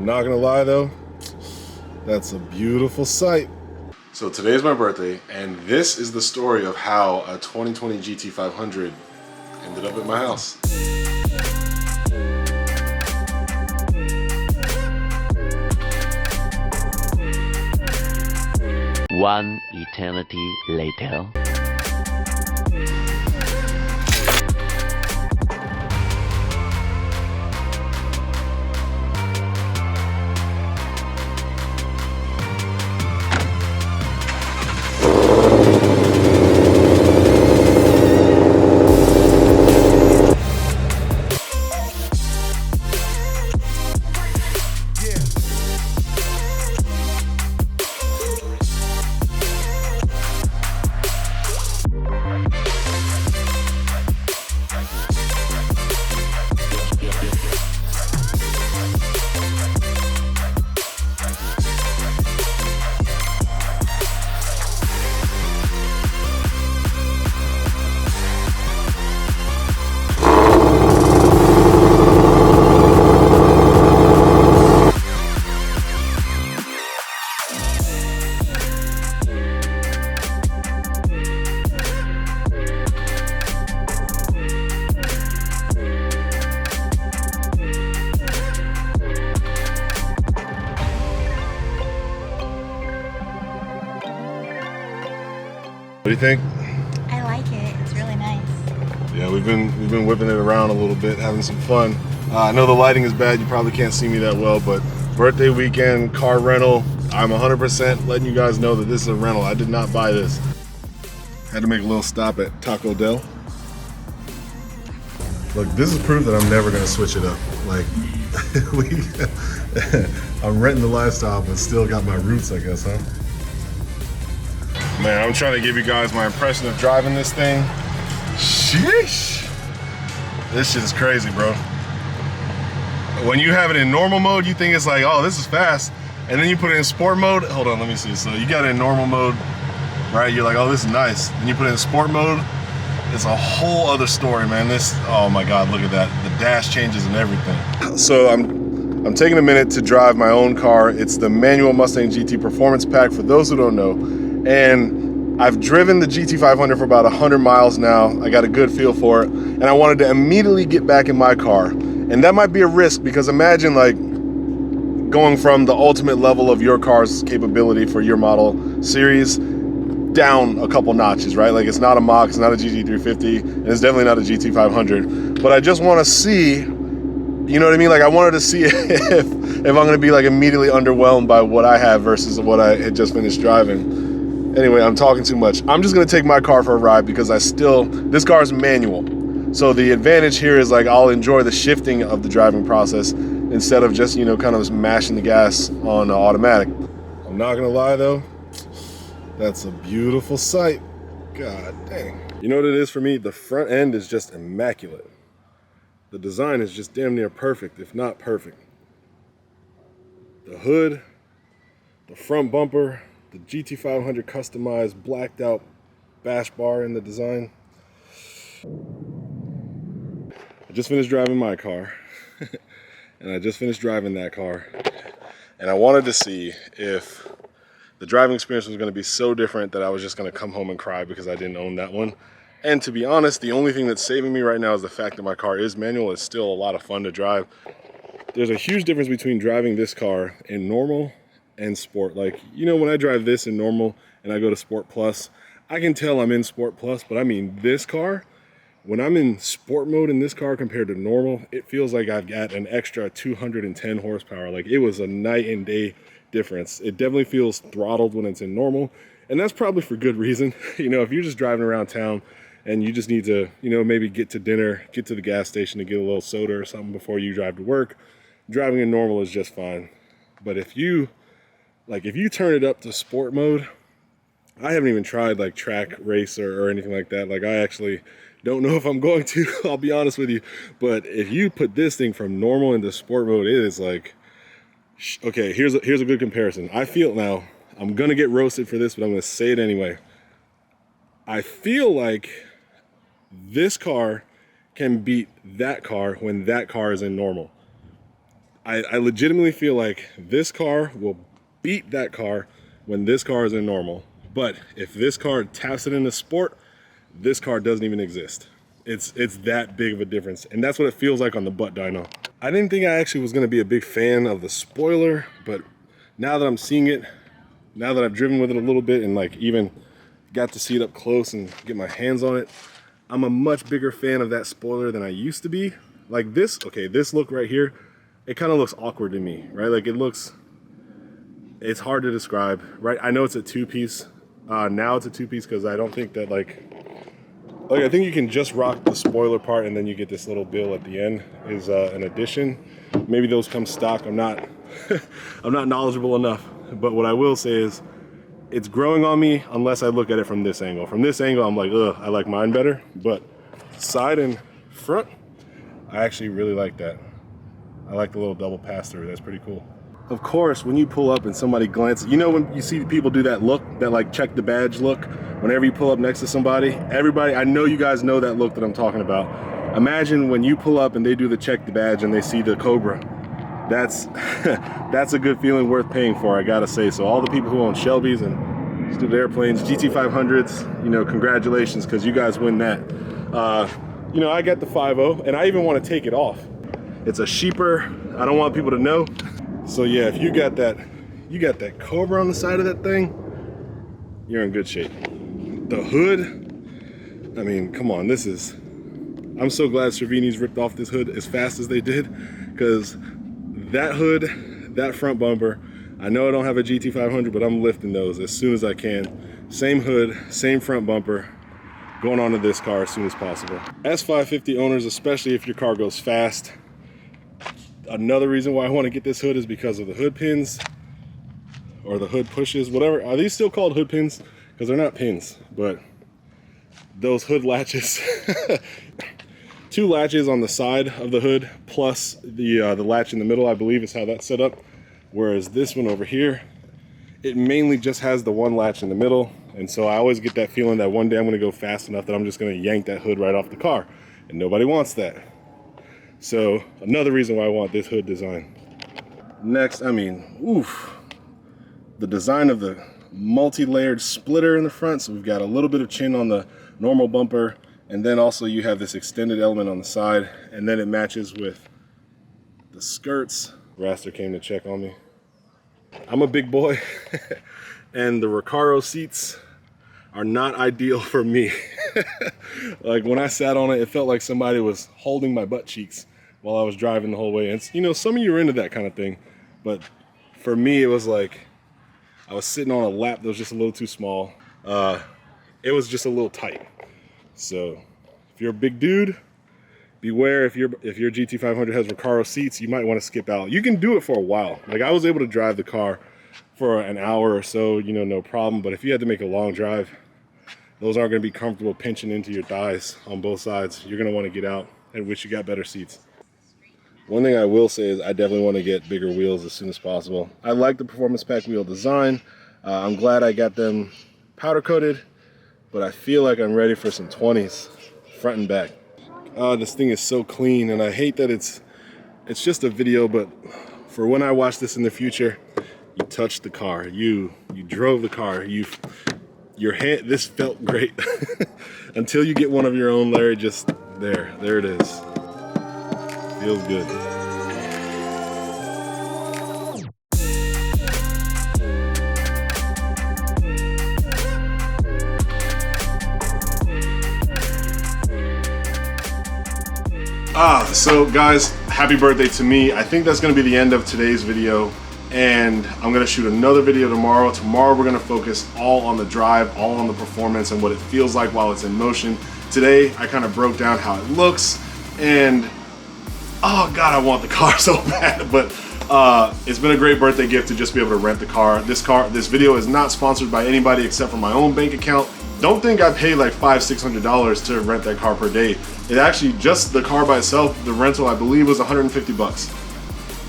I'm not gonna lie though, that's a beautiful sight. So today's my birthday, and this is the story of how a 2020 GT500 ended up at my house. One eternity later. What do you think? I like it. It's really nice. Yeah, we've been whipping it around a little bit, having some fun. I know the lighting is bad. You probably can't see me that well, but birthday weekend, car rental. I'm 100% letting you guys know that this is a rental. I did not buy this. Had to make a little stop at Taco Del. Look, this is proof that I'm never gonna switch it up. Like, I'm renting the lifestyle, but still got my roots, I guess, huh? Man, I'm trying to give you guys my impression of driving this thing. Sheesh. This shit is crazy, bro. When you have it in normal mode, you think it's like, oh, this is fast. And then you put it in sport mode. Hold on, let me see. So you got it in normal mode, right? You're like, oh, this is nice. And you put it in sport mode. It's a whole other story, man. This, oh my God, look at that. The dash changes and everything. So I'm taking a minute to drive my own car. It's the manual Mustang GT Performance Pack, for those who don't know. And I've driven the GT500 for about 100 miles now. I got a good feel for it. And I wanted to immediately get back in my car. And that might be a risk, because imagine like going from the ultimate level of your car's capability for your model series down a couple notches, right? Like, it's not a Mach, it's not a GT350, and it's definitely not a GT500. But I just want to see, you know what I mean? Like, I wanted to see if I'm going to be like immediately underwhelmed by what I have versus what I had just finished driving. Anyway, I'm talking too much. I'm just gonna take my car for a ride, because this car is manual. So the advantage here is like, I'll enjoy the shifting of the driving process instead of just, you know, kind of mashing the gas on automatic. I'm not gonna lie though, that's a beautiful sight. God dang. You know what it is for me? The front end is just immaculate. The design is just damn near perfect, if not perfect. The hood, the front bumper, the GT500 customized blacked out bash bar in the design. I just finished driving my car and I just finished driving that car, and I wanted to see if the driving experience was going to be so different that I was just going to come home and cry because I didn't own that one. And to be honest, the only thing that's saving me right now is the fact that my car is manual. It's still a lot of fun to drive. There's a huge difference between driving this car in normal and sport. Like, you know, when I drive this in normal and I go to Sport Plus, I can tell I'm in Sport Plus, but I mean, this car, when I'm in sport mode in this car compared to normal, it feels like I've got an extra 210 horsepower. Like, it was a night and day difference. It definitely feels throttled when it's in normal, and that's probably for good reason. You know, if you're just driving around town and you just need to, you know, maybe get to dinner, get to the gas station to get a little soda or something before you drive to work, driving in normal is just fine. But if you turn it up to sport mode, I haven't even tried like track race or anything like that. Like, I actually don't know if I'm going to, I'll be honest with you. But if you put this thing from normal into sport mode, it is like, okay, here's a good comparison. I feel, now, I'm gonna get roasted for this, but I'm gonna say it anyway. I feel like this car can beat that car when that car is in normal. I legitimately feel like this car will beat that car when this car is in normal. But if this car taps it into sport, this car doesn't even exist. It's that big of a difference. And that's what it feels like on the butt dyno. I didn't think I actually was gonna be a big fan of the spoiler, but now that I'm seeing it, now that I've driven with it a little bit and like even got to see it up close and get my hands on it, I'm a much bigger fan of that spoiler than I used to be. Like this, okay, this look right here, it kind of looks awkward to me, right? Like it's hard to describe, right? I know it's a two-piece. Now it's a two-piece because I don't think that like I think you can just rock the spoiler part and then you get this little bill at the end is an addition. Maybe those come stock. I'm not I'm not knowledgeable enough, but what I will say is it's growing on me unless I look at it from this angle. From this angle, I'm like, ugh, I like mine better. But side and front, I actually really like that. I like the little double pass-through. That's pretty cool. Of course, when you pull up and somebody glances, you know when you see people do that look, that like check the badge look, whenever you pull up next to somebody, everybody, I know you guys know that look that I'm talking about. Imagine when you pull up and they do the check the badge and they see the Cobra. That's that's a good feeling worth paying for, I gotta say. So all the people who own Shelbys and stupid airplanes, GT500s, you know, congratulations, because you guys win that. You know, I got the 5.0 and I even want to take it off. It's a sheeper. I don't want people to know. So yeah, if you got that Cobra on the side of that thing, you're in good shape. The hood, I mean, come on, I'm so glad Cervini's ripped off this hood as fast as they did, because that hood, that front bumper, I know I don't have a GT500, but I'm lifting those as soon as I can. Same hood, same front bumper, going onto this car as soon as possible. S550 owners, especially if your car goes fast, another reason why I want to get this hood is because of the hood pins or the hood pushes, whatever. Are these still called hood pins? Because they're not pins, but those hood latches. 2 latches on the side of the hood plus the latch in the middle, I believe is how that's set up. Whereas this one over here, it mainly just has the 1 latch in the middle. And so I always get that feeling that one day I'm going to go fast enough that I'm just going to yank that hood right off the car. And nobody wants that. So another reason why I want this hood design. Next, I mean, oof, the design of the multi-layered splitter in the front. So we've got a little bit of chin on the normal bumper, and then also you have this extended element on the side, and then it matches with the skirts. Raster came to check on me. I'm a big boy, and the Recaro seats are not ideal for me. Like when I sat on it, it felt like somebody was holding my butt cheeks while I was driving the whole way. And you know, some of you are into that kind of thing, but for me, it was like I was sitting on a lap that was just a little too small. It was just a little tight. So if you're a big dude, beware. If your GT500 has Recaro seats, you might want to skip out. You can do it for a while. Like I was able to drive the car for an hour or so, you know, no problem. But if you had to make a long drive, those aren't going to be comfortable pinching into your thighs on both sides. You're going to want to get out and wish you got better seats. One thing I will say is I definitely want to get bigger wheels as soon as possible. I like the Performance Pack wheel design. I'm glad I got them powder coated, but I feel like I'm ready for some 20s, front and back. This thing is so clean, and I hate that it's just a video, but for when I watch this in the future, you touched the car, you drove the car, your hand, this felt great. Until you get one of your own, Larry, just there it is. Feels good. So guys, happy birthday to me. I think that's gonna be the end of today's video, and I'm gonna shoot another video tomorrow. Tomorrow we're gonna focus all on the drive, all on the performance and what it feels like while it's in motion. Today, I kind of broke down how it looks, and oh God, I want the car so bad, but it's been a great birthday gift to just be able to rent the car. This video is not sponsored by anybody except for my own bank account. Don't think I paid like $500-600 to rent that car per day. It actually, just the car by itself, the rental I believe was 150 bucks.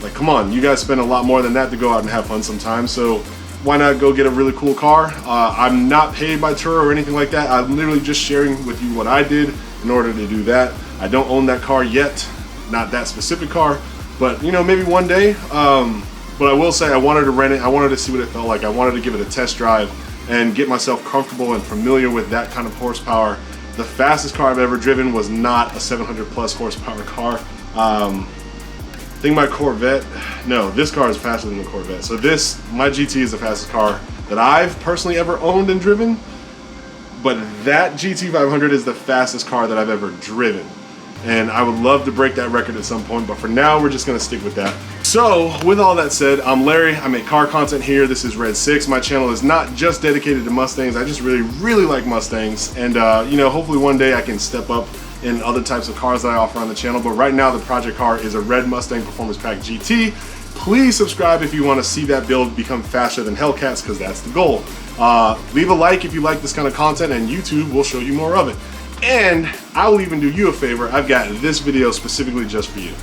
Like, come on, you guys spend a lot more than that to go out and have fun sometimes, so why not go get a really cool car? I'm not paid by Turo or anything like that. I'm literally just sharing with you what I did in order to do that. I don't own that car yet, not that specific car, But you know, maybe one day. But I will say I wanted to rent it. I wanted to see what it felt like. I wanted to give it a test drive and get myself comfortable and familiar with that kind of horsepower. The fastest car I've ever driven was not a 700 plus horsepower car. I think my Corvette, no, this car is faster than the Corvette. So my GT is the fastest car that I've personally ever owned and driven. But that GT500 is the fastest car that I've ever driven. And I would love to break that record at some point, but for now, we're just gonna stick with that. So, with all that said, I'm Larry. I make car content here. This is Red 6. My channel is not just dedicated to Mustangs. I just really like Mustangs. And, you know, hopefully one day I can step up in other types of cars that I offer on the channel. But right now, the project car is a red Mustang Performance Pack GT. Please subscribe if you want to see that build become faster than Hellcats, because that's the goal. Leave a like if you like this kind of content, and YouTube will show you more of it. And I will even do you a favor. I've got this video specifically just for you.